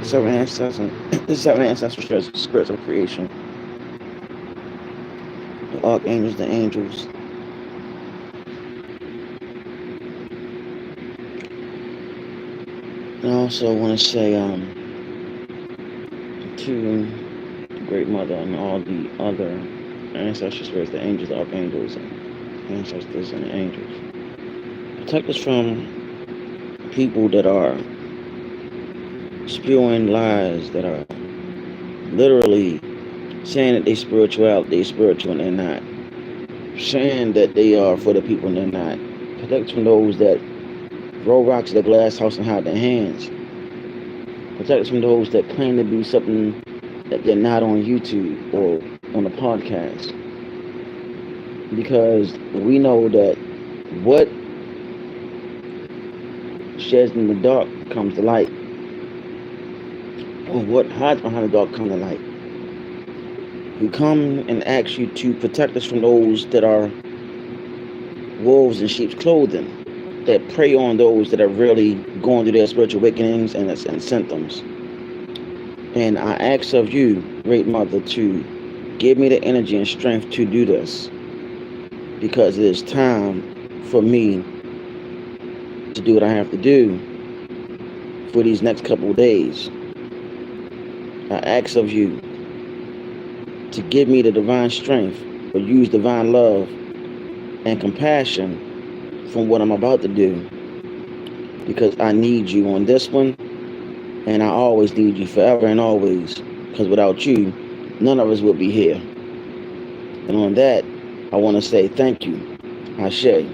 seven ancestors, the seven ancestral spirits of creation, the archangels, the angels. And I also want to say to the Great Mother and all the other ancestral spirits, the angels, the archangels, and ancestors and angels. Protect us from people that are spewing lies, that are literally saying that they spiritual and they're not. Saying that they are for the people and they're not. Protect us from those that roll rocks at the glass house and hide their hands. Protect us from those that claim to be something that they're not on YouTube or on a podcast. Because we know that what sheds in the dark comes to light. Or what hides behind the dark comes to light. We come and ask you to protect us from those that are wolves in sheep's clothing, that prey on those that are really going through their spiritual awakenings and symptoms. And I ask of you, Great Mother, to give me the energy and strength to do this, because it is time for me to do what I have to do for these next couple of days. I ask of you to give me the divine strength, or use divine love and compassion from what I'm about to do, because I need you on this one, and I always need you forever and always, because without you, none of us would be here. And on that, I want to say thank you. Ashe.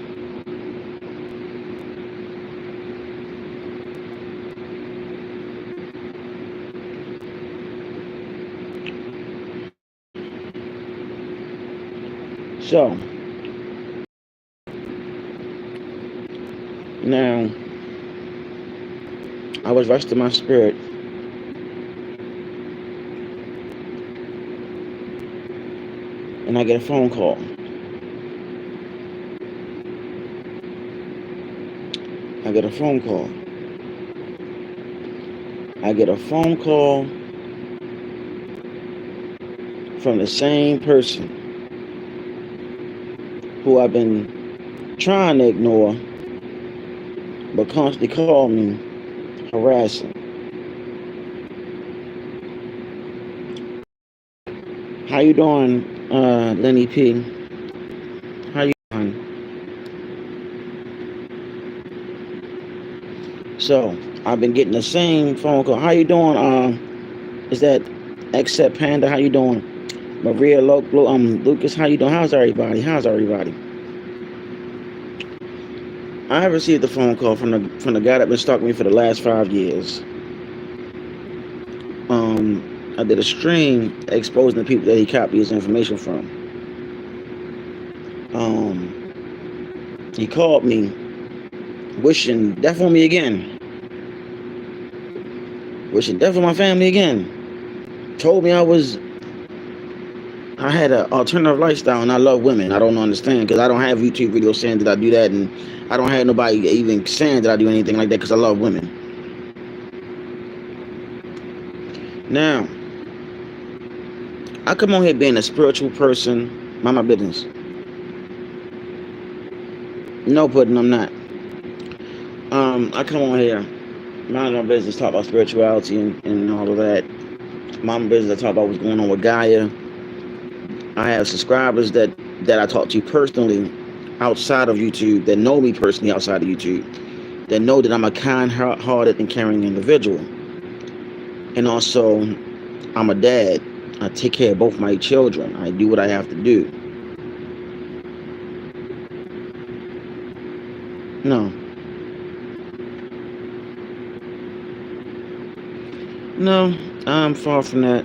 So, now, I was resting my spirit, and I get a phone call. I get a phone call. I get a phone call from the same person who I've been trying to ignore, but constantly call me harassing. How you doing, Lenny P? How you doing? So I've been getting the same phone call. How you doing? Is that Except Panda? How you doing? Maria Lucas, how you doing? How's everybody? How's everybody? I received a phone call from the guy that been stalking me for the last 5 years. I did a stream exposing the people that he copied his information from. He called me, wishing death on me again, wishing death on my family again. Told me I had an alternative lifestyle and I love women. I don't understand, because I don't have YouTube videos saying that I do that, and I don't have nobody even saying that I do anything like that, because I love women. Now, I come on here being a spiritual person, mind my business. No pudding, I'm not. I come on here, mind my business, talk about spirituality and all of that. Mind my business, I talk about what's going on with Gaia. I have subscribers that I talk to personally outside of YouTube, that know me personally outside of YouTube, that know that I'm a kind-hearted and caring individual. And also, I'm a dad. I take care of both my children. I do what I have to do. No. No, I'm far from that.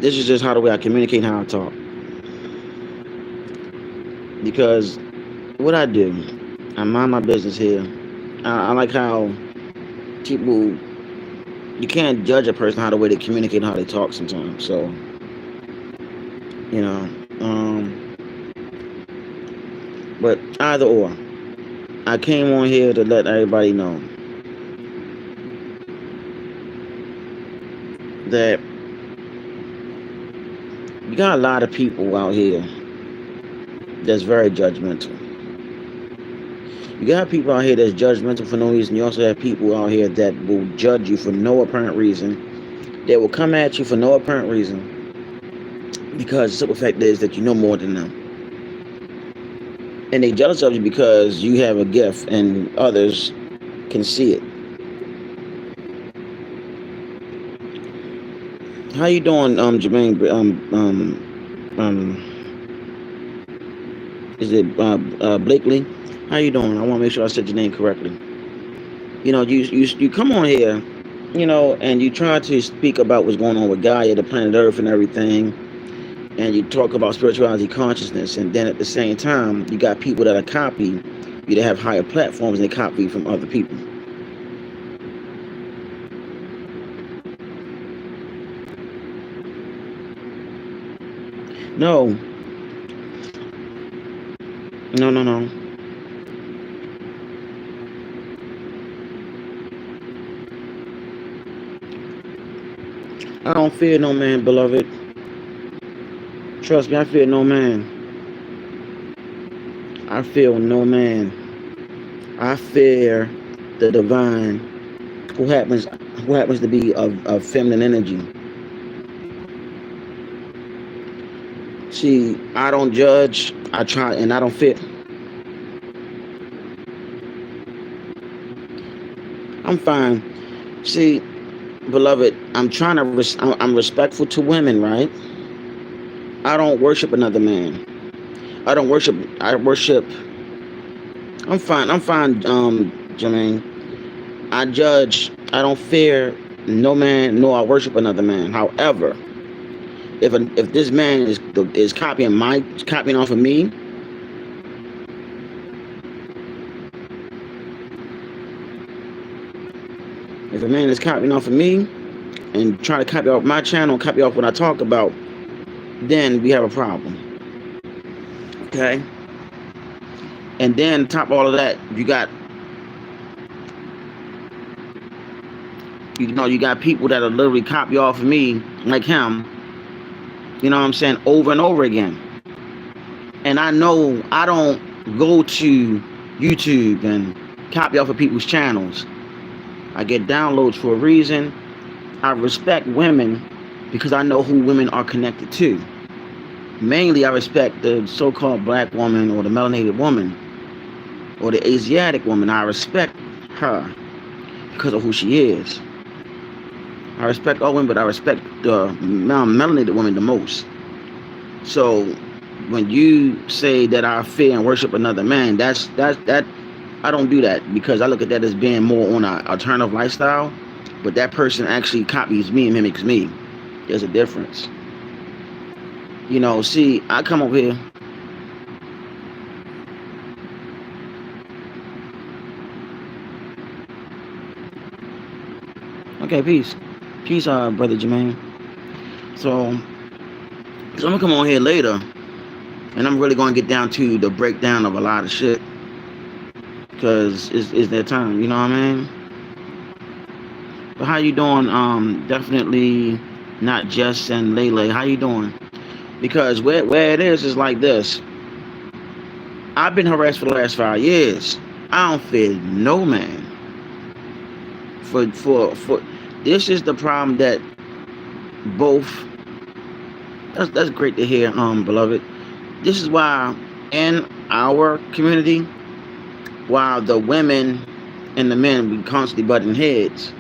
This is just how the way I communicate, how I talk. Because what I do, I mind my business here. I like how people, you can't judge a person how the way they communicate and how they talk sometimes. So, you know, but either or, I came on here to let everybody know that you got a lot of people out here that's very judgmental. You got people out here that's judgmental for no reason. You also have people out here that will judge you for no apparent reason. They will come at you for no apparent reason because the simple fact is that you know more than them. And they jealous of you because you have a gift and others can see it. How you doing, Jermaine? Is it Blakely? How you doing? I want to make sure I said your name correctly. You know, you come on here, you know, and you try to speak about what's going on with Gaia, the planet Earth, and everything, and you talk about spirituality, consciousness, and then at the same time, you got people that are copying you that have higher platforms and they copy from other people. No, no. I don't fear no man, beloved. Trust me, I fear no man. I fear no man. I fear the divine, who happens to be of feminine energy. See, I don't judge. I try, and I don't fear. I'm fine. See, beloved, I'm respectful to women, right? I don't worship another man. I worship. I'm fine. Jermaine. I judge. I don't fear no man, nor I worship another man. However, if this man is copying off of me, if a man is copying off of me and trying to copy off my channel, copy off what I talk about, then we have a problem. Okay? And then top of all of that, you got people that are literally copy off of me like him, you know what I'm saying, over and over again. And I know I don't go to YouTube and copy off of people's channels. I get downloads for a reason. I respect women because I know who women are connected to. Mainly, I respect the so-called black woman or the melanated woman or the Asiatic woman. I respect her because of who she is. I respect all women, but I respect the melanated woman the most. So when you say that I fear and worship another man, that I don't do that because I look at that as being more on an alternative lifestyle. But that person actually copies me and mimics me. There's a difference. You know, see, I come over here. Okay, peace. Peace, brother Jermaine. So I'm gonna come on here later, and I'm really gonna get down to the breakdown of a lot of shit, because it's their time. You know what I mean? But how you doing? Definitely not Jess and Lele. How you doing? Because where it is like this. I've been harassed for the last 5 years. I don't fear no man. For this is the problem that both. That's great to hear, beloved. This is why in our community, while the women and the men be constantly butting heads.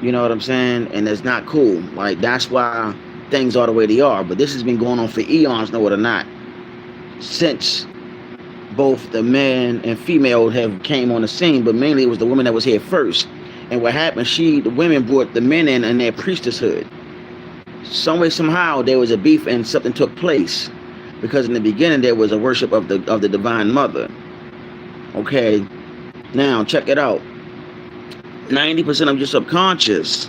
You know what I'm saying? And it's not cool. Like, that's why things are the way they are. But this has been going on for eons, know it or not. Since both the man and female have came on the scene, but mainly it was the woman that was here first. And what happened, the women brought the men in their priestesshood. Some way, somehow, there was a beef and something took place. Because in the beginning, there was a worship of the Divine Mother. Okay, now check it out. 90% of your subconscious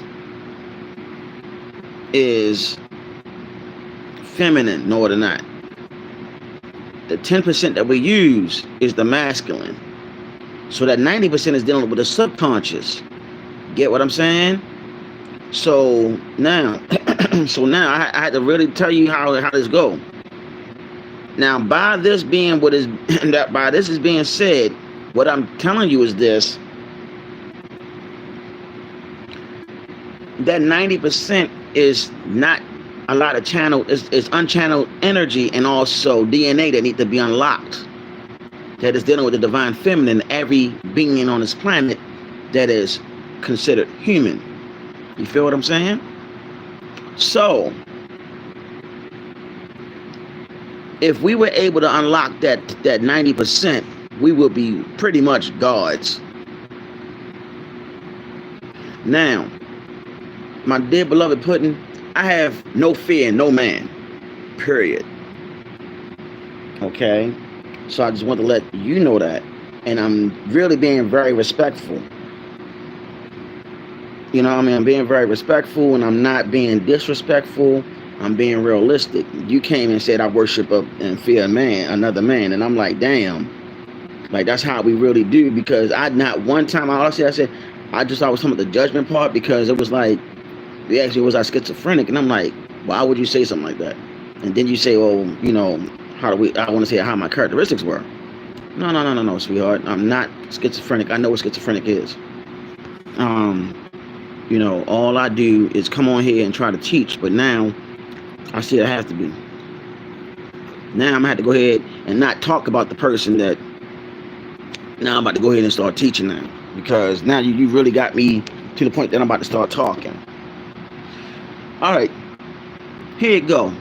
is feminine, know it or not. The 10% that we use is the masculine. So that 90% is dealing with the subconscious. Get what I'm saying? So now, I had to really tell you how this go. Now, by this being what is that by this is being said, what I'm telling you is this: that 90% is not a lot of channel, is unchanneled energy and also DNA that need to be unlocked. That is dealing with the divine feminine, every being on this planet that is considered human. You feel what I'm saying? So, if we were able to unlock that 90%, we will be pretty much gods. Now, my dear beloved Puddin', I have no fear in no man. Period. Okay? So I just want to let you know that. And I'm really being very respectful. You know what I mean? I'm being very respectful, and I'm not being disrespectful. I'm being realistic. You came and said I worship and fear a man, another man. And I'm like, damn. Like, that's how we really do. Because I not one time, I was talking about the judgment part, because it was like, they asked me, was I schizophrenic? And I'm like, why would you say something like that? And then you say, well, you know, I want to say how my characteristics were. No, sweetheart. I'm not schizophrenic. I know what schizophrenic is. You know, all I do is come on here and try to teach, but now I see I have to be. Now I'm going to have to go ahead and not talk about the person that, now I'm about to go ahead and start teaching now. Because now you really got me to the point that I'm about to start talking. All right, here you go.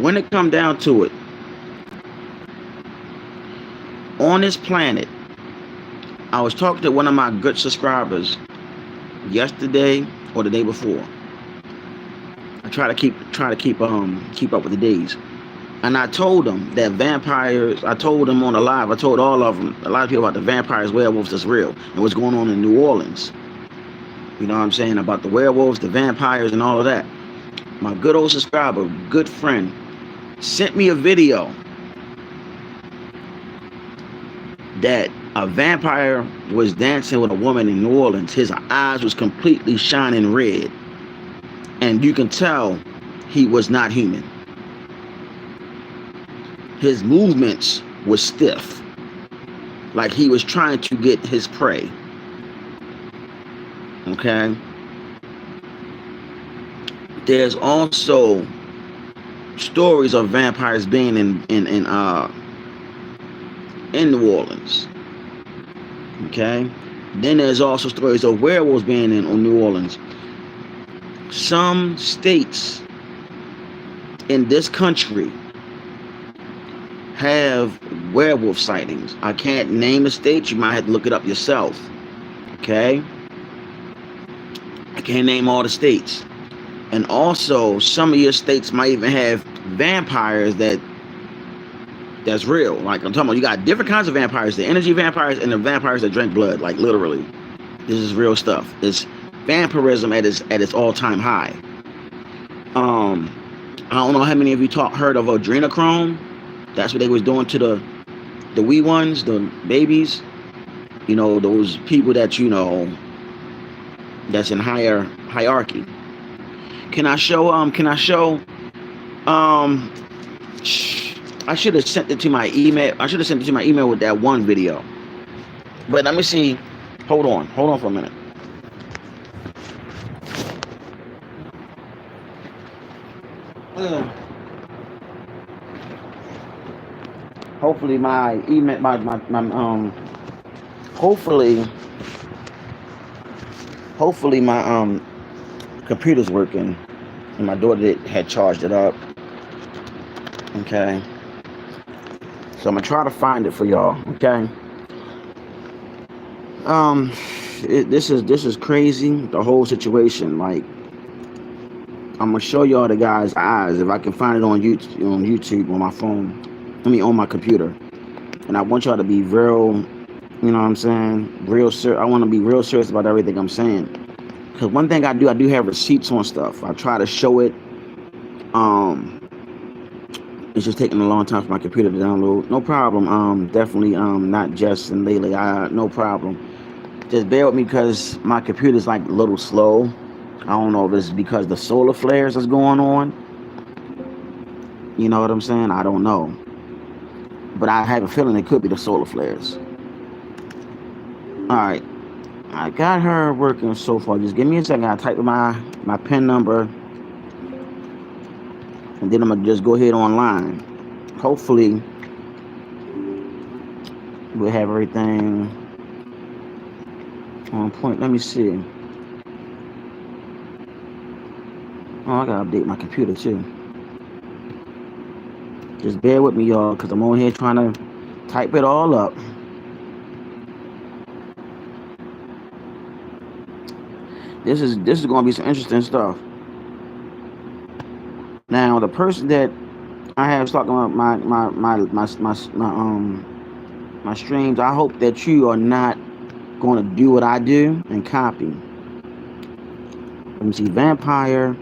When it come down to it, on this planet, I was talking to one of my good subscribers yesterday or the day before. I try to keep up with the days, and I told them that vampires. I told them on the live. I told all of them, a lot of people, about the vampires, werewolves that's real, and what's going on in New Orleans. You know what I'm saying, about the werewolves, the vampires, and all of that. My good old subscriber, good friend, sent me a video that a vampire was dancing with a woman in New Orleans. His eyes was completely shining red, and you can tell he was not human. His movements were stiff, like he was trying to get his prey. Okay. There's also stories of vampires being in New Orleans. Okay. Then there's also stories of werewolves being in New Orleans. Some states in this country have werewolf sightings. I can't name the state. You might have to look it up yourself. Okay. I can't name all the states. And also, some of your states might even have vampires that's real. Like, I'm talking about, you got different kinds of vampires. The energy vampires and the vampires that drink blood. Like, literally. This is real stuff. It's vampirism at its all-time high. I don't know how many of you heard of adrenochrome. That's what they was doing to the wee ones, the babies. You know, those people that, you know, that's in hierarchy. Can I show I should have sent it to my email. I should have sent it to my email with that one video. But let me see. Hold on for a minute. Hopefully my email, hopefully my computer's working, and my daughter had charged it up. Okay, so I'm gonna try to find it for y'all. Okay. This is crazy, the whole situation. Like, I'm gonna show y'all the guy's eyes if I can find it on YouTube on my phone. On my computer. And I want y'all to be real, you know what I'm saying? I want to be real serious about everything I'm saying. Because one thing I do have receipts on stuff. I try to show it It's just taking a long time for my computer to download. No problem. Definitely not Jess and Layla. No problem. Just bear with me because my computer's like a little slow. I don't know if it's because the solar flares is going on. You know what I'm saying? I don't know. But I have a feeling it could be the solar flares. Alright. I got her working so far. Just give me a second. I type my PIN number. And then I'm going to just go ahead online. Hopefully, we'll have everything on point. Let me see. Oh, I got to update my computer too. Just bear with me, y'all, because I'm on here trying to type it all up. This is going to be some interesting stuff. Now, the person that I have talking about my streams, I hope that you are not going to do what I do and copy. Let me see, vampire,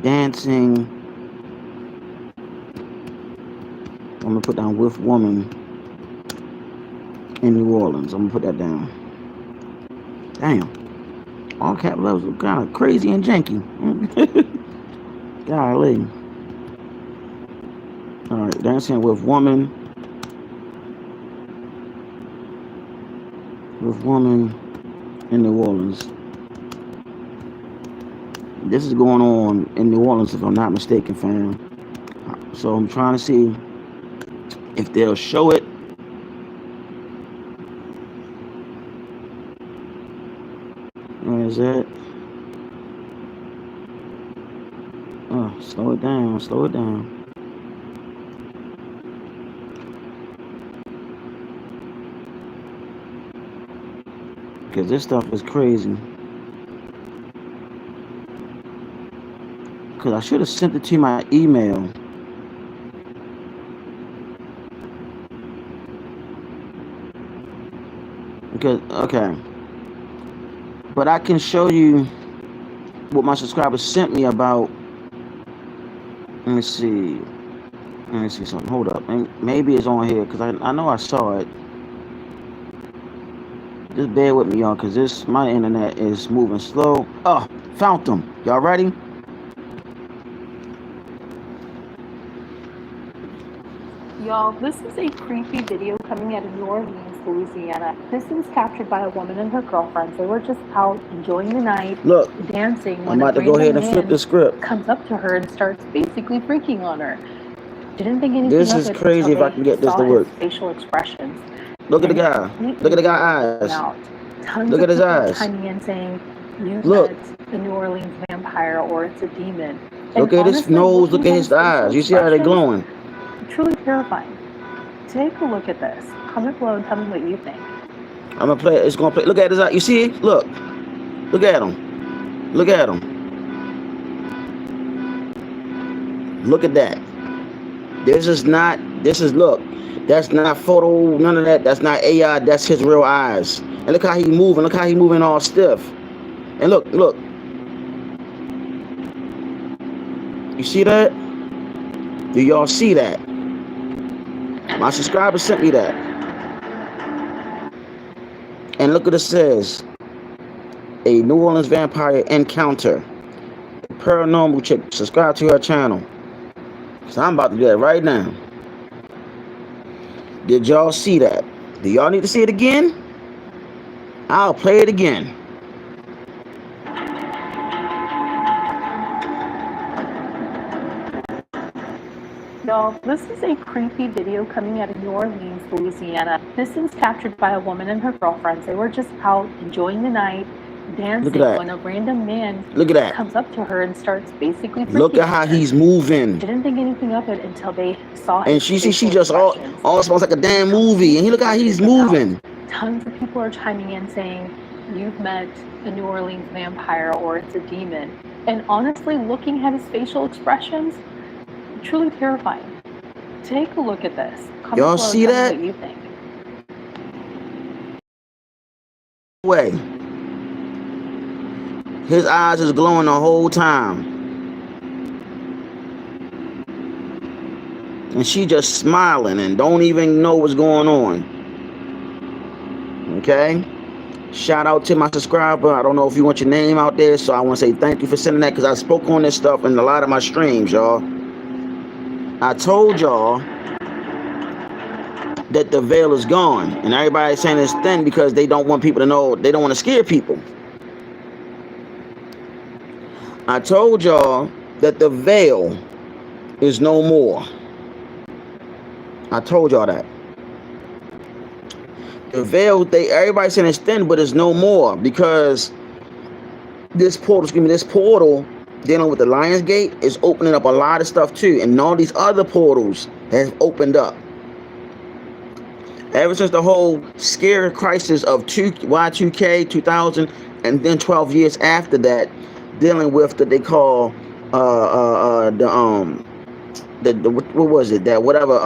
dancing. I'm gonna put down with woman in New Orleans. I'm gonna put that down. Damn. All cap levels are kind of crazy and janky. Golly. Alright, dancing with woman. With woman in New Orleans. This is going on in New Orleans, if I'm not mistaken, fam. So I'm trying to see if they'll show it. Where is that? Oh, slow it down, slow it down. Because this stuff is crazy. Because I should have sent it to my email. Because, okay. But I can show you what my subscribers sent me about. Let me see. Let me see something. Hold up. Maybe it's on here because I know I saw it. Just bear with me, y'all, because my internet is moving slow. Oh, found them. Y'all ready? Y'all, this is a creepy video coming out of New Orleans, Louisiana. This is captured by a woman and her girlfriends. They were just out enjoying the night, look, dancing. I'm about to go ahead and flip the script. Comes up to her and starts basically freaking on her. Didn't think anything this of is it crazy until if I can get this to his work. facial expressions. Look at the guy. Look at the guy's eyes. Tons Look of at his people eyes. chiming in saying, "You look, met the New Orleans vampire, or it's a demon." Look at his nose. Look at his eyes. You see how they're glowing? Truly terrifying. Take a look at this. Comment below and tell me what you think. I'm gonna play. It's gonna play. Look at his eye. You see? Look. Look at him. Look at him. Look at that. This is look. That's not photo. None of that. That's not AI. That's his real eyes. And look how he moving. Look how he moving all stiff. And look. You see that? Do y'all see that? My subscriber sent me that. And look what it says. A New Orleans vampire encounter. Paranormal chick. Subscribe to her channel. So I'm about to do that right now. Did y'all see that? Do y'all need to see it again? I'll play it again. Y'all, this is a creepy video coming out of New Orleans, Louisiana. This is captured by a woman and her girlfriends. They were just out enjoying the night, dancing, when a random man comes up to her and starts basically freaking Look at how he's moving. Didn't think anything of it until they saw his and she just all smells like a damn movie. And look how he's moving. Tons of people are chiming in saying, "You've met a New Orleans vampire, or it's a demon." And honestly, looking at his facial expressions, truly terrifying. Take a look at this. Y'all see that? What you think. Way. His eyes is glowing the whole time. And she just smiling and don't even know what's going on. Okay? Shout out to my subscriber. I don't know if you want your name out there, so I want to say thank you for sending that, because I spoke on this stuff in a lot of my streams, y'all. I told y'all that the veil is gone, and everybody's saying it's thin because they don't want people to know. They don't want to scare people. I told y'all that the veil is no more. I told y'all that. The veil, everybody's saying it's thin, but it's no more, because this portal dealing with the Lion's Gate is opening up a lot of stuff too, and all these other portals have opened up. Ever since the whole scare crisis of Y2K 2000, and then 12 years after that, dealing with what they call what was it, that whatever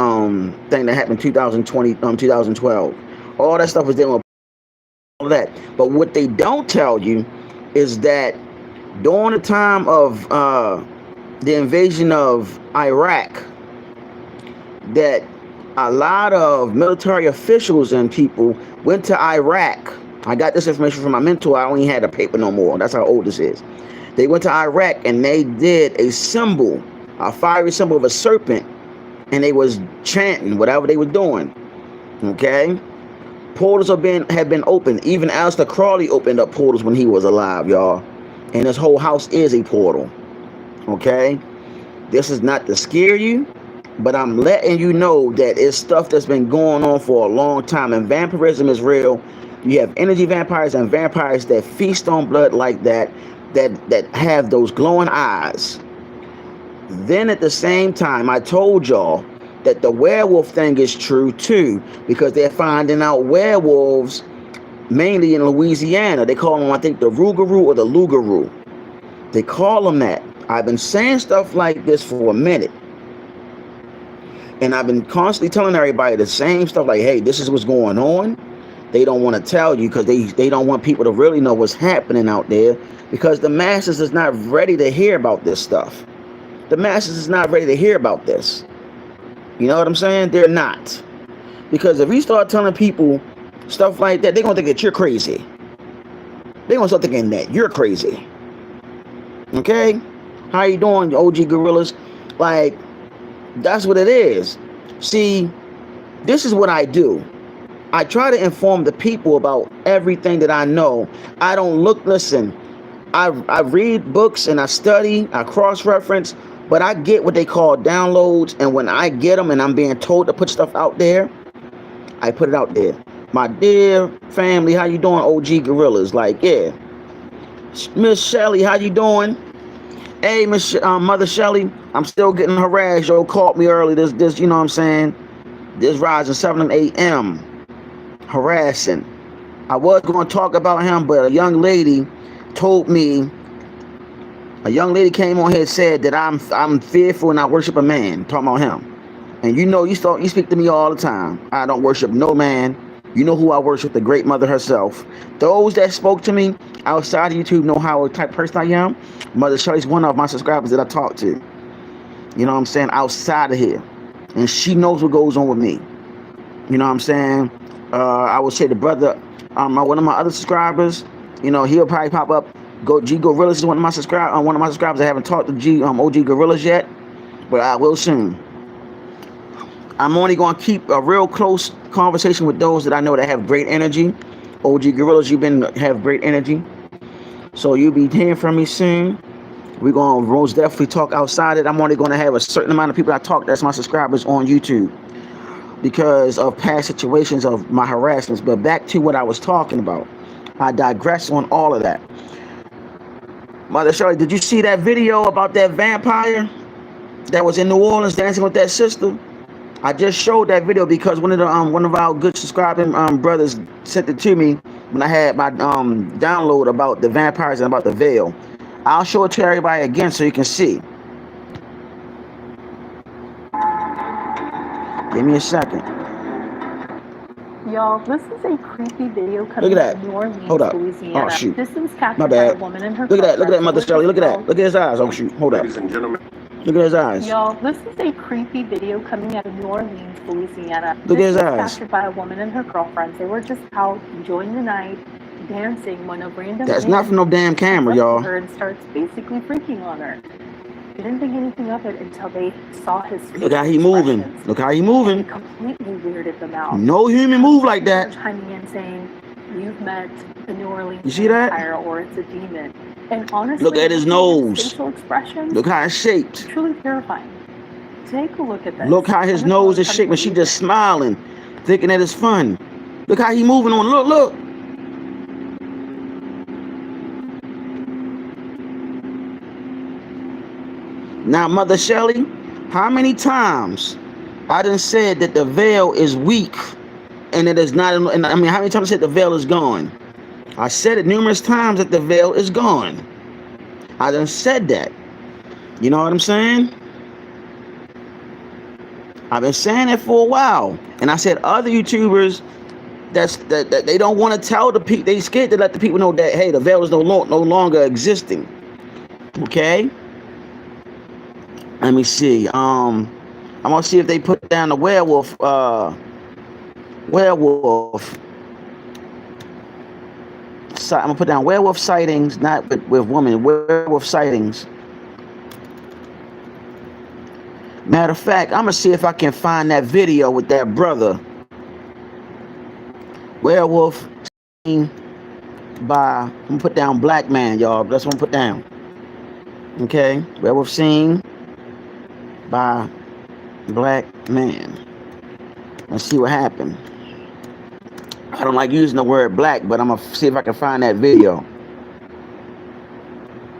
thing that happened 2020 2012, all that stuff was dealing with all that. But what they don't tell you is that during the time of the invasion of Iraq, that a lot of military officials and people went to Iraq. I got this information from my mentor. I only had a paper no more. That's how old this is. They went to Iraq and they did a symbol, a fiery symbol of a serpent, and they was chanting whatever they were doing. Okay? Portals have been opened. Even Aleister Crowley opened up portals when he was alive, y'all. And his whole house is a portal. Okay? This is not to scare you, but I'm letting you know that it's stuff that's been going on for a long time. And vampirism is real. You have energy vampires and vampires that feast on blood like that have those glowing eyes. Then at the same time, I told y'all that the werewolf thing is true too, because they're finding out werewolves mainly in Louisiana. They call them, I think, the Rougarou or the Lougarou. They call them that. I've been saying stuff like this for a minute. And I've been constantly telling everybody the same stuff, like, hey, this is what's going on. They don't want to tell you because they don't want people to really know what's happening out there, because the masses is not ready to hear about this stuff. The masses is not ready to hear about this. You know what I'm saying? They're not. Because if you start telling people stuff like that, they're going to think that you're crazy. They're going to start thinking that you're crazy. Okay? How you doing, OG Gorillas? Like, that's what it is. See, this is what I do. I try to inform the people about everything that I know. I don't listen. I read books and I study, I cross-reference, but I get what they call downloads, and when I get them and I'm being told to put stuff out there, I put it out there. My dear family, how you doing, OG Gorillas? Like, yeah. Miss Shelly, how you doing? Hey, Miss Mother Shelly, I'm still getting harassed. Yo, caught me early. This, you know what I'm saying? This rising 7 a.m. harassing. I was going to talk about him, but a young lady told me. A young lady came on here and said that I'm fearful and I worship a man. Talking about him. And you know, you speak to me all the time. I don't worship no man. You know who I worship, the great mother herself. Those that spoke to me outside of YouTube know how type of person I am. Mother Shelley's one of my subscribers that I talk to. You know what I'm saying? Outside of here. And she knows what goes on with me. You know what I'm saying? I would say the brother, one of my other subscribers, you know, he'll probably pop up. G Gorillas is one of my subscribers. I haven't talked to OG Gorillas yet, but I will soon. I'm only going to keep a real close conversation with those that I know that have great energy. OG Gorillas, have great energy. So you'll be hearing from me soon. We're going to most definitely talk outside it. I'm only going to have a certain amount of people I talk that's my subscribers on YouTube because of past situations of my harassments. But back to what I was talking about. I digress on all of that. Mother Shirley, did you see that video about that vampire that was in New Orleans dancing with that sister? I just showed that video because one of our good subscribing brothers sent it to me when I had my download about the vampires and about the veil. I'll show it to everybody again so you can see. Give me a second. Y'all, this is a creepy video coming from New Orleans, Louisiana. Oh, shoot. This is captured by a woman and her Look at that, Mother Shirley. Look at that. Look at his eyes. Oh, shoot. Hold up. Ladies and gentlemen. Look at his eyes. Y'all, this is a creepy video coming out of New Orleans, Louisiana. Look at his This eyes. was captured by a woman and her girlfriends. They were just out enjoying the night, dancing, when a random That's man not from no damn camera, comes up to y'all. her and starts basically freaking on her. They didn't think anything of it until they saw his face. Look how he moving. Look how he moving. It completely weirded them out. No human move like that. Chiming in saying, "You've met the New Orleans You see that? vampire, or it's a demon." And honestly, look at his nose. Facial expressions. Look how it's shaped. Truly terrifying. Take a look at this. Look how his nose is shaped, and she just smiling, thinking that it's fun. Look how he moving on. Look, look. Now, Mother Shelley, how many times I done said that the veil is weak and it is not, and I mean, how many times I said the veil is gone? I said it numerous times that the veil is gone. I done said that. You know what I'm saying? I've been saying it for a while. And I said other YouTubers that they don't want to tell the people, they scared to let the people know that, hey, the veil is no longer existing. Okay? Let me see. I'm gonna see if they put down the werewolf. I'm gonna put down werewolf sightings, not with women. Werewolf sightings. Matter of fact, I'm gonna see if I can find that video with that brother. Werewolf seen by. I'm gonna put down black man, y'all. That's what I'm gonna put down. Okay, werewolf seen by black man. Let's see what happened. I don't like using the word black, but I'm gonna see if I can find that video.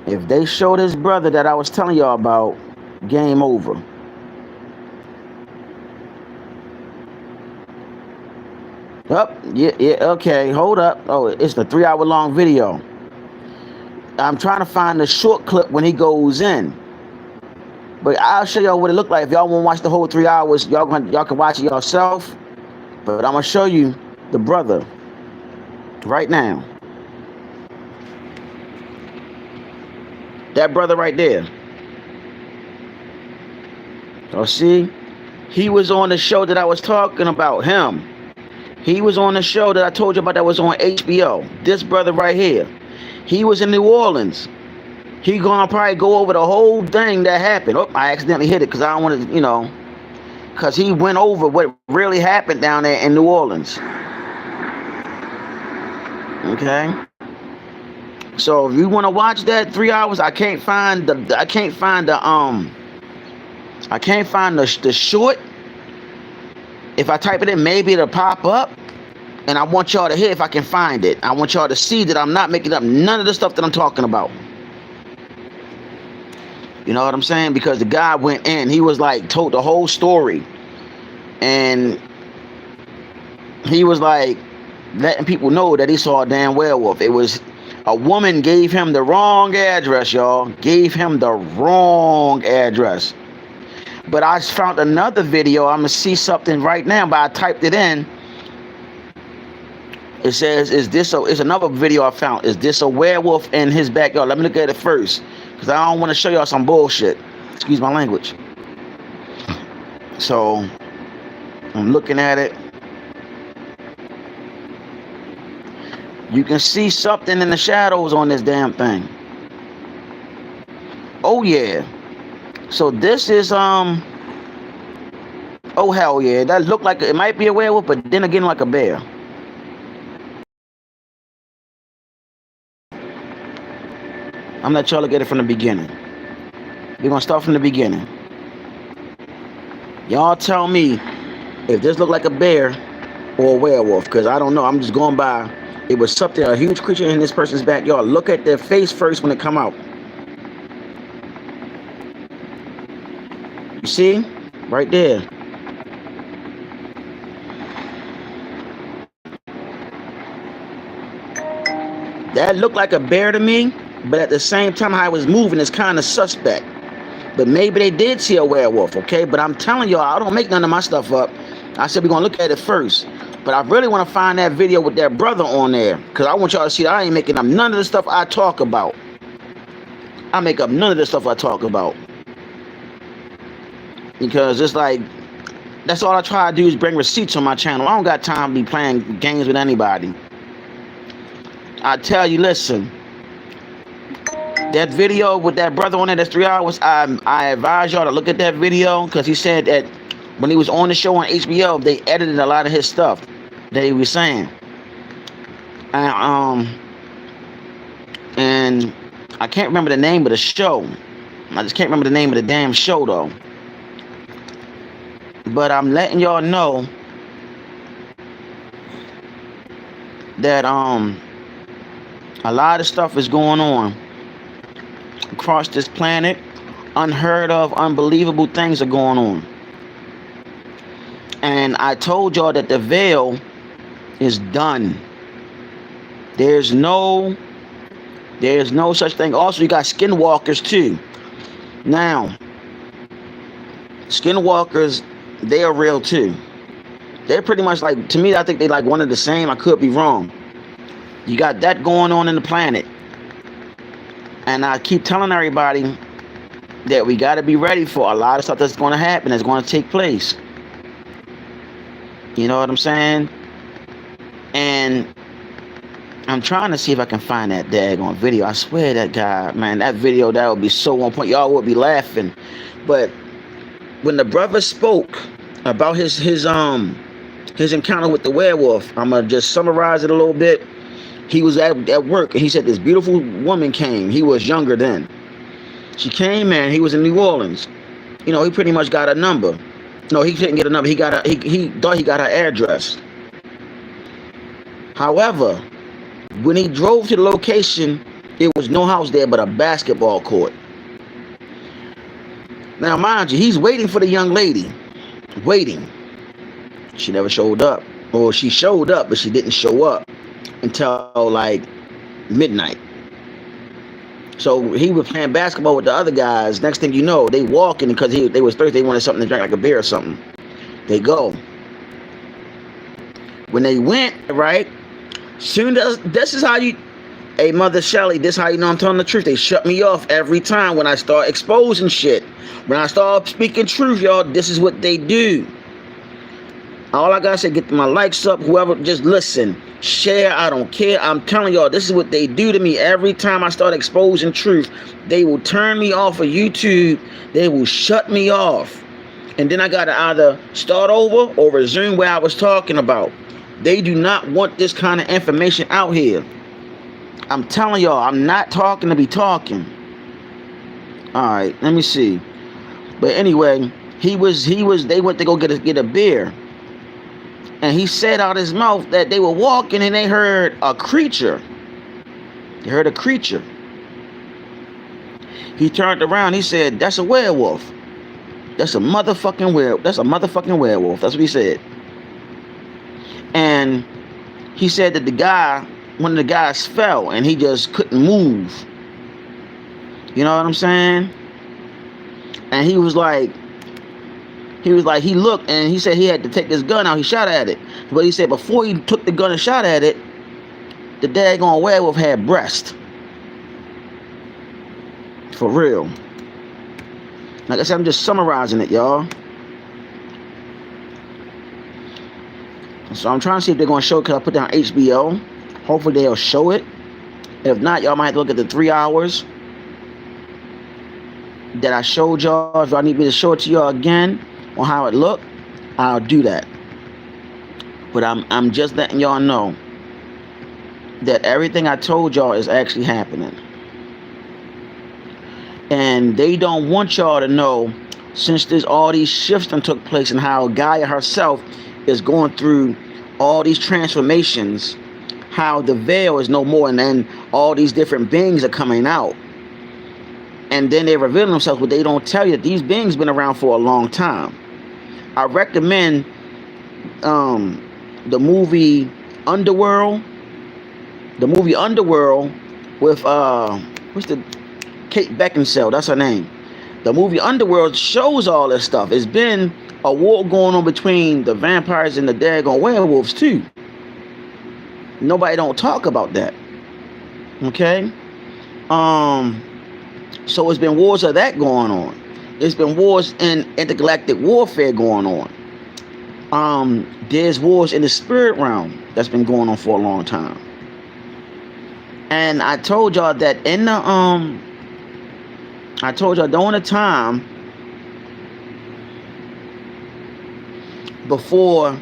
If they show this brother that I was telling y'all about, game over. Okay, hold up. Oh, it's the 3-hour-long video. I'm trying to find the short clip when he goes in. But I'll show y'all what it looked like. If y'all want to watch the whole 3 hours, y'all can watch it yourself. But I'm gonna show you the brother right now. That brother right there. So see, he was on the show that I was talking about. Him. He was on the show that I told you about that was on HBO. This brother right here. He was in New Orleans. He gonna probably go over the whole thing that happened. Oh, I accidentally hit it because I don't want to, you know, because he went over what really happened down there in New Orleans. Okay. So if you want to watch that 3 hours, I can't find the short. If I type it in, maybe it'll pop up. And I want y'all to hear if I can find it. I want y'all to see that I'm not making up none of the stuff that I'm talking about. You know what I'm saying? Because the guy went in. He was like, told the whole story. And he was like, letting people know that he saw a damn werewolf. It was a woman gave him the wrong address, y'all. Gave him the wrong address. But I found another video. I'm going to see something right now, but I typed it in. It says, it's another video I found. Is this a werewolf in his backyard? Let me look at it first, because I don't want to show y'all some bullshit. Excuse my language. So, I'm looking at it. You can see something in the shadows on this damn thing. Oh, yeah. So this is, oh, hell yeah. That looked like, it might be a werewolf, but then again like a bear. I'm gonna let y'all look at it from the beginning. We're gonna start from the beginning. Y'all tell me if this look like a bear or a werewolf, because I don't know. I'm just going by. It was something, a huge creature in this person's backyard. Look at their face first when it come out. You see? Right there. That looked like a bear to me, but at the same time how I was moving is kind of suspect. But maybe they did see a werewolf, okay? But I'm telling y'all, I don't make none of my stuff up. I said we're going to look at it first. But I really want to find that video with that brother on there, because I want y'all to see that I ain't making up none of the stuff I talk about. I make up none of the stuff I talk about. because it's like that's all I try to do is bring receipts on my channel. I don't got time to be playing games with anybody. I tell you, listen, that video with that brother on it, that's 3 hours. I advise y'all to look at that video, because he said that when he was on the show on HBO, they edited a lot of his stuff that he was saying. And I can't remember the name of the show. I just can't remember the name of the damn show though. But I'm letting y'all know that a lot of stuff is going on across this planet. Unheard of, unbelievable things are going on. And I told y'all that the veil is done. There's no such thing. Also, you got skinwalkers too. Now, skinwalkers, they are real too. They're pretty much like, to me, I think they like one of the same. I could be wrong. You got that going on in the planet. And I keep telling everybody that we got to be ready for a lot of stuff that's going to happen, that's going to take place. You know what I'm saying? And I'm trying to see if I can find that daggone video. I swear that guy, man, that video, that would be so on point. Y'all would be laughing. But when the brother spoke about his encounter with the werewolf, I'm gonna just summarize it a little bit. He was at work, and he said this beautiful woman came. He was younger then. She came, and he was in New Orleans. You know, he pretty much got a number. No, he didn't get a number. He thought he got her address. However, when he drove to the location, it was no house there but a basketball court. Now, mind you, he's waiting for the young lady. Waiting. She never showed up. Or she showed up, but she didn't show up until like midnight. So he was playing basketball with the other guys. Next thing you know, they walking because they was thirsty. They wanted something to drink, like a beer or something. They go. When they went, right, soon as, this is how you, hey, Mother Shelly, this is how you know I'm telling the truth. They shut me off every time when I start exposing shit. When I start speaking truth, y'all, this is what they do. All I gotta say, get my likes up, whoever, just listen, share, I don't care. I'm telling y'all, this is what they do to me every time I start exposing truth. They will turn me off of YouTube. They will shut me off. And then I gotta either start over or resume where I was talking about. They do not want this kind of information out here. I'm telling y'all, I'm not talking to be talking. All right, let me see. But anyway, they went to go get a beer. And he said out his mouth that they were walking and they heard a creature. They heard a creature. He turned around, he said, that's a werewolf. That's a motherfucking werewolf. That's a motherfucking werewolf. That's what he said. And he said that one of the guys fell and he just couldn't move. You know what I'm saying? And he looked and he said he had to take his gun out. He shot at it. But he said before he took the gun and shot at it, the daggone werewolf had breast. For real. Like I said, I'm just summarizing it, y'all. So I'm trying to see if they're going to show it, because I put down HBO. Hopefully they'll show it. If not, y'all might have to look at the 3 hours that I showed y'all. If y'all need me to show it to y'all again on how it looked, I'll do that. But I'm just letting y'all know that everything I told y'all is actually happening. And they don't want y'all to know, since there's all these shifts that took place and how Gaia herself is going through all these transformations, how the veil is no more, and then all these different beings are coming out. And then they reveal themselves, but they don't tell you that these beings been around for a long time. I recommend the movie Underworld. The movie Underworld with what's the Kate Beckinsale, that's her name. The movie Underworld shows all this stuff. It's been a war going on between the vampires and the daggone werewolves too. Nobody don't talk about that. Okay? So it's been wars of that going on. There's been wars and intergalactic warfare going on. There's wars in the spirit realm that's been going on for a long time. And I told y'all that in the I told y'all during the time before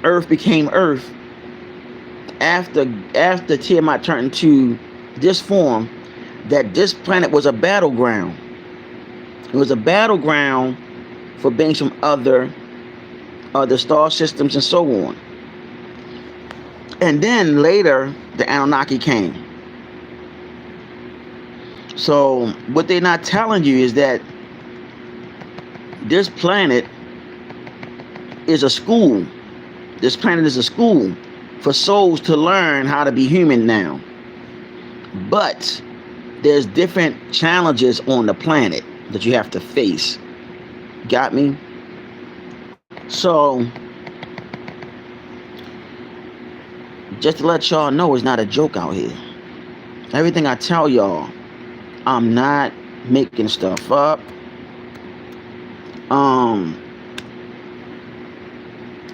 Earth became Earth, after Tiamat turned into this form, that this planet was a battleground. It was a battleground for being some other star systems and so on. And then later, the Anunnaki came. So what they're not telling you is that this planet is a school. This planet is a school for souls to learn how to be human now. But there's different challenges on the planet that you have to face. Got me? So, just to let y'all know, it's not a joke out here. Everything I tell y'all, I'm not making stuff up.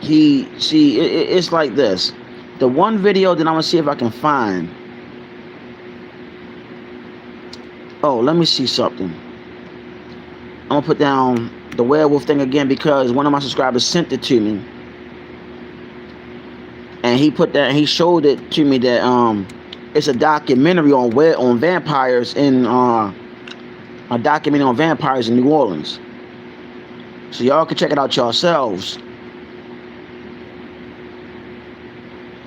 It's like this. The one video that I'm gonna see if I can find. Oh, let me see something. I'm gonna put down the werewolf thing again because one of my subscribers sent it to me, and he showed it to me that it's a documentary on vampires in a documentary on vampires in New Orleans. So y'all can check it out yourselves.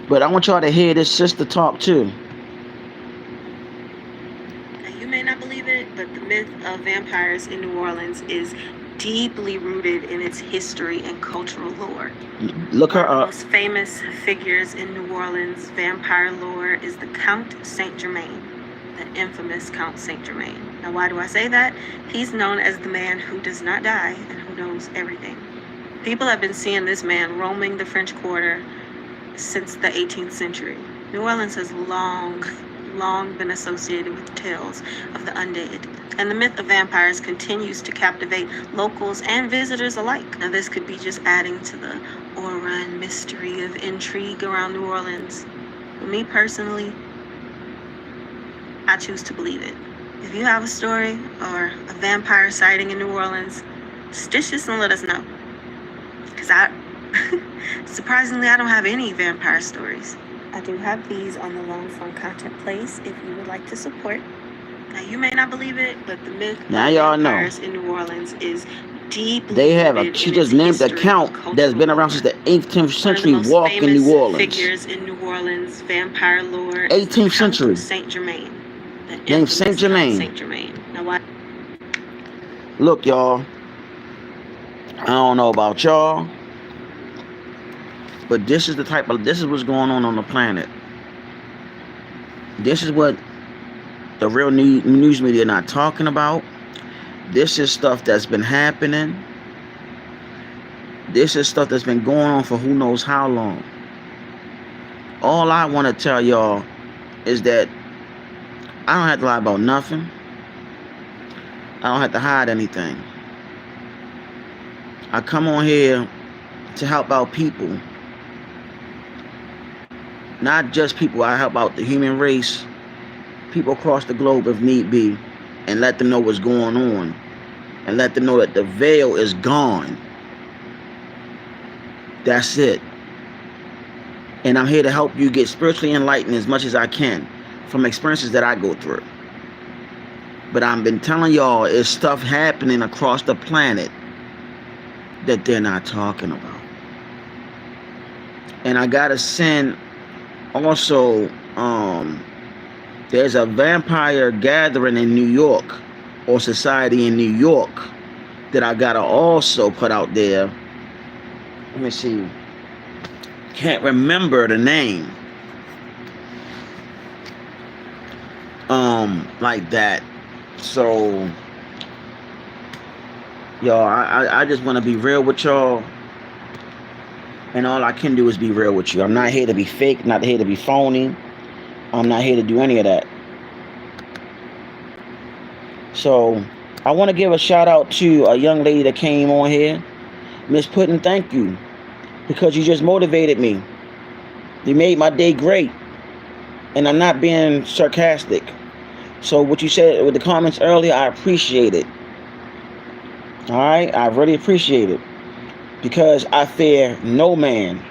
But I want y'all to hear this sister talk too. You may not believe it, but the myth of vampires in New Orleans is deeply rooted in its history and cultural lore. Look her up. One of the most famous figures in New Orleans vampire lore is the Count Saint Germain, the infamous Count Saint Germain. Now, why do I say that? He's known as the man who does not die and who knows everything. People have been seeing this man roaming the French Quarter since the 18th century. New Orleans has long been associated with tales of the undead, and the myth of vampires continues to captivate locals and visitors alike. Now, this could be just adding to the aura and mystery of intrigue around New Orleans. For me personally, I choose to believe it. If you have a story or a vampire sighting in New Orleans, stitch us and let us know. Because surprisingly, I don't have any vampire stories. I do have these on the Long Form Content Place if you would like to support. Now, you may not believe it, but the myth of vampires in New Orleans is deeply They have she just named the count that's been around since the 18th century walk in New Orleans. Figures in New Orleans vampire lore 18th century. Saint Germain. Named Saint Germain. Saint Germain. Now, what? Look, y'all. I don't know about y'all, but this is what's going on the planet. This is what the real news media are not talking about. This is stuff that's been happening. This is stuff that's been going on for who knows how long. All I want to tell y'all is that I don't have to lie about nothing. I don't have to hide anything. I come on here to help out people. Not just people, I help out the human race, people across the globe if need be, and let them know what's going on. And let them know that the veil is gone. That's it. And I'm here to help you get spiritually enlightened as much as I can from experiences that I go through. But I've been telling y'all, it's stuff happening across the planet that they're not talking about. And I gotta send also, there's a vampire gathering in New York, or society in New York, that I gotta also put out there. Let me see. Can't remember the name. Like that. So, y'all, I just want to be real with y'all. And all I can do is be real with you. I'm not here to be fake, not here to be phony. I'm not here to do any of that. So, I want to give a shout out to a young lady that came on here. Miss Puddin', thank you. Because you just motivated me. You made my day great. And I'm not being sarcastic. So what you said with the comments earlier, I appreciate it. Alright? I really appreciate it. Because I fear no man.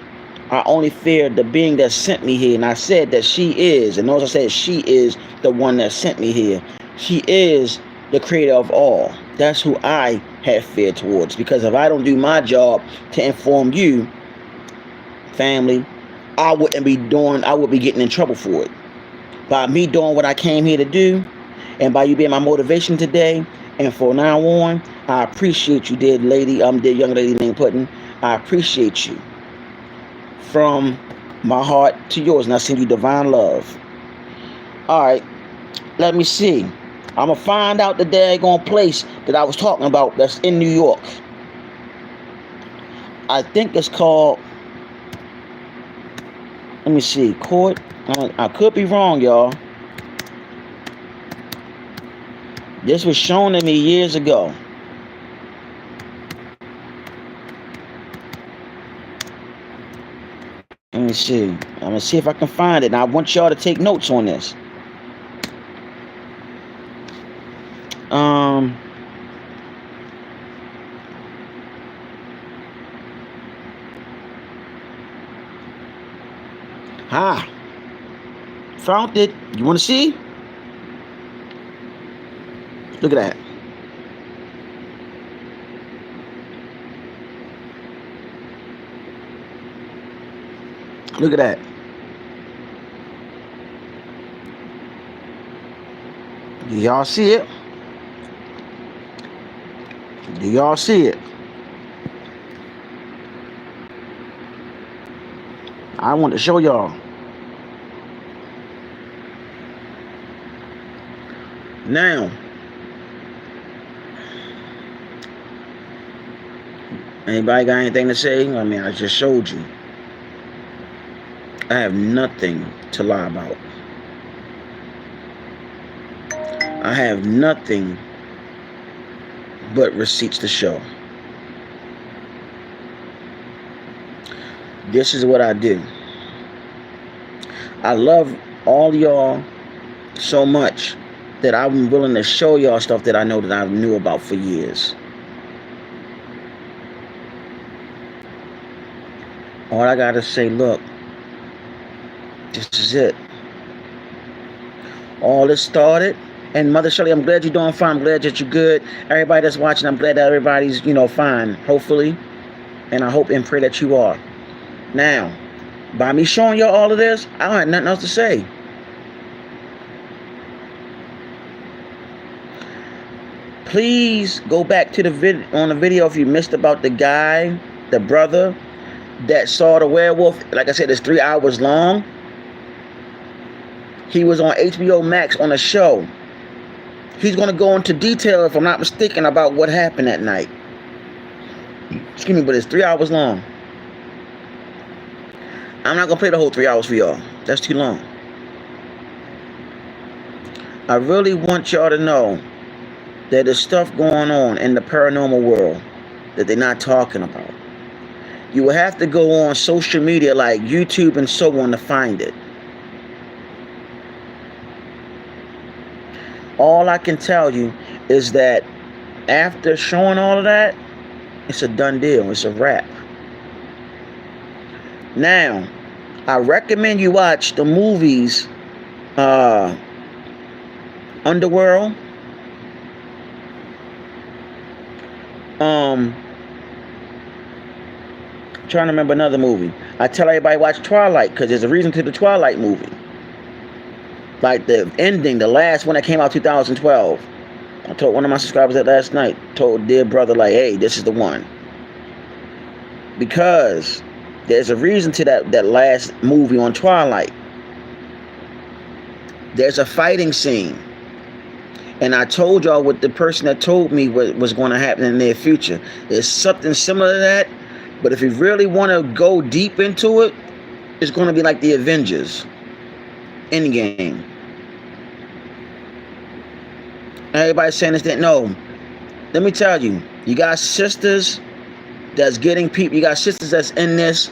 I only fear the being that sent me here. And I said that she is. And notice I said she is the one that sent me here. She is the creator of all. That's who I have fear towards. Because if I don't do my job to inform you, family, I would be getting in trouble for it. By me doing what I came here to do, and by you being my motivation today, and for now on, I appreciate you, dear young lady named Puddin'. I appreciate you. From my heart to yours, and I send you divine love. Alright, let me see. I'm going to find out the daggone place that I was talking about that's in New York. I think it's called, let me see, court. I could be wrong, y'all. This was shown to me years ago. Let me see. I'm going to see if I can find it. And I want y'all to take notes on this. Found it. You want to see? Look at that. Look at that. Do y'all see it? Do y'all see it? I want to show y'all. Now, anybody got anything to say? I mean, I just showed you. I have nothing to lie about. I have nothing but receipts to show. This is what I do. I love all y'all so much that I'm willing to show y'all stuff that I know that I knew about for years. All I gotta say, look, this is it. All this started, and Mother Shirley, I'm glad you're doing fine. I'm glad that you're good. Everybody that's watching, I'm glad that everybody's, fine, hopefully. And I hope and pray that you are. Now, by me showing y'all all of this, I don't have nothing else to say. Please go back to the video if you missed about the guy, the brother that saw the werewolf. Like I said, it's 3 hours long. He was on HBO Max on a show. He's going to go into detail, if I'm not mistaken, about what happened that night. Excuse me, but it's 3 hours long. I'm not going to play the whole 3 hours for y'all. That's too long. I really want y'all to know that there's stuff going on in the paranormal world that they're not talking about. You will have to go on social media like YouTube and so on to find it. All I can tell you is that after showing all of that, it's a done deal. It's a wrap. Now, I recommend you watch the movies Underworld. Trying to remember another movie. I tell everybody watch Twilight because there's a reason to the Twilight movie. Like the ending, the last one that came out 2012. I told one of my subscribers that last night. Told dear brother, like, hey, this is the one. Because there's a reason to that last movie on Twilight. There's a fighting scene. And I told y'all what the person that told me what was going to happen in the near future. There's something similar to that. But if you really want to go deep into it, it's going to be like the Avengers Endgame. Everybody's saying this, that no, let me tell you, you got sisters that's getting people, you got sisters that's in this,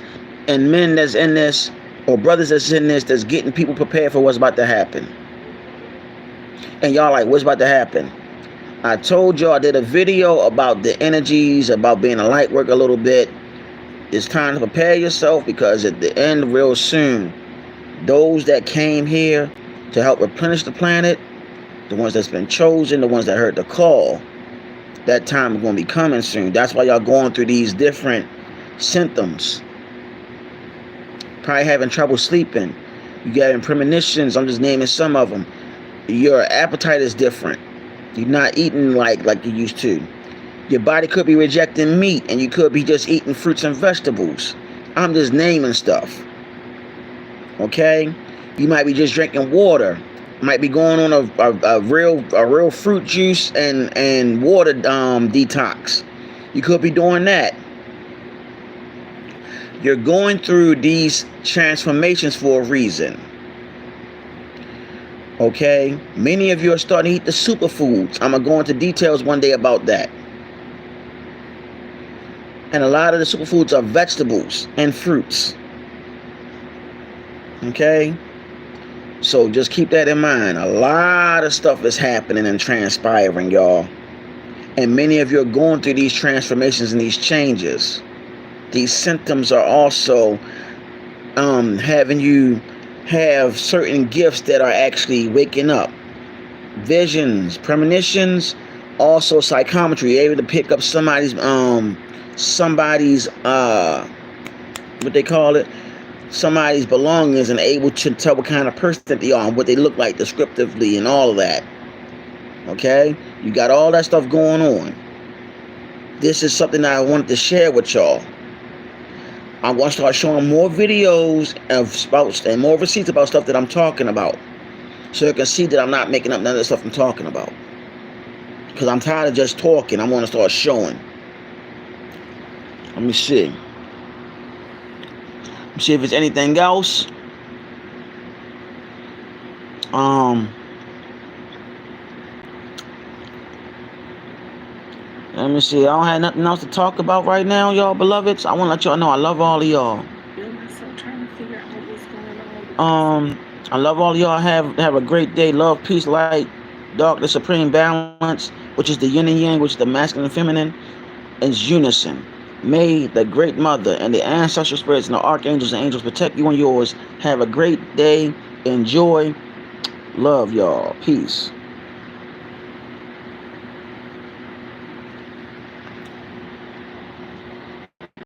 and men that's in this, or brothers that's in this, that's getting people prepared for what's about to happen. And y'all like, what's about to happen? I told y'all, I did a video about the energies, about being a light worker a little bit. It's time to prepare yourself, because at the end, real soon, those that came here to help replenish the planet, the ones that's been chosen, the ones that heard the call, that time is going to be coming soon. That's why y'all going through these different symptoms. Probably having trouble sleeping. You getting premonitions. I'm just naming some of them. Your appetite is different. You're not eating like you used to. Your body could be rejecting meat, and you could be just eating fruits and vegetables. I'm just naming stuff. Okay? You might be just drinking water. Might be going on a real fruit juice and water detox. You could be doing that. You're going through these transformations for a reason. Okay? Many of you are starting to eat the superfoods. I'm going to go into details one day about that. And a lot of the superfoods are vegetables and fruits. Okay? So just keep that in mind. A lot of stuff is happening and transpiring, y'all. And many of you are going through these transformations and these changes. These symptoms are also having you have certain gifts that are actually waking up. Visions, premonitions, also psychometry. You're able to pick up somebody's what they call it, somebody's belongings, and able to tell what kind of person that they are and what they look like descriptively and all of that. Okay? You got all that stuff going on. This is something that I wanted to share with y'all. I want to start showing more videos of spouts and more receipts about stuff that I'm talking about, so you can see that I'm not making up none of the stuff I'm talking about. Because I'm tired of just talking. I want to start showing. Let me see. See if there's anything else. Let me see. I don't have nothing else to talk about right now, y'all beloveds. I want to let y'all know I love all of y'all. I love all of y'all. Have a great day. Love, peace, light, darkness, supreme balance, which is the yin and yang, which is the masculine and feminine, is unison. May the great mother and the ancestral spirits and the archangels and angels protect you and yours. Have a great day. Enjoy. Love y'all. Peace.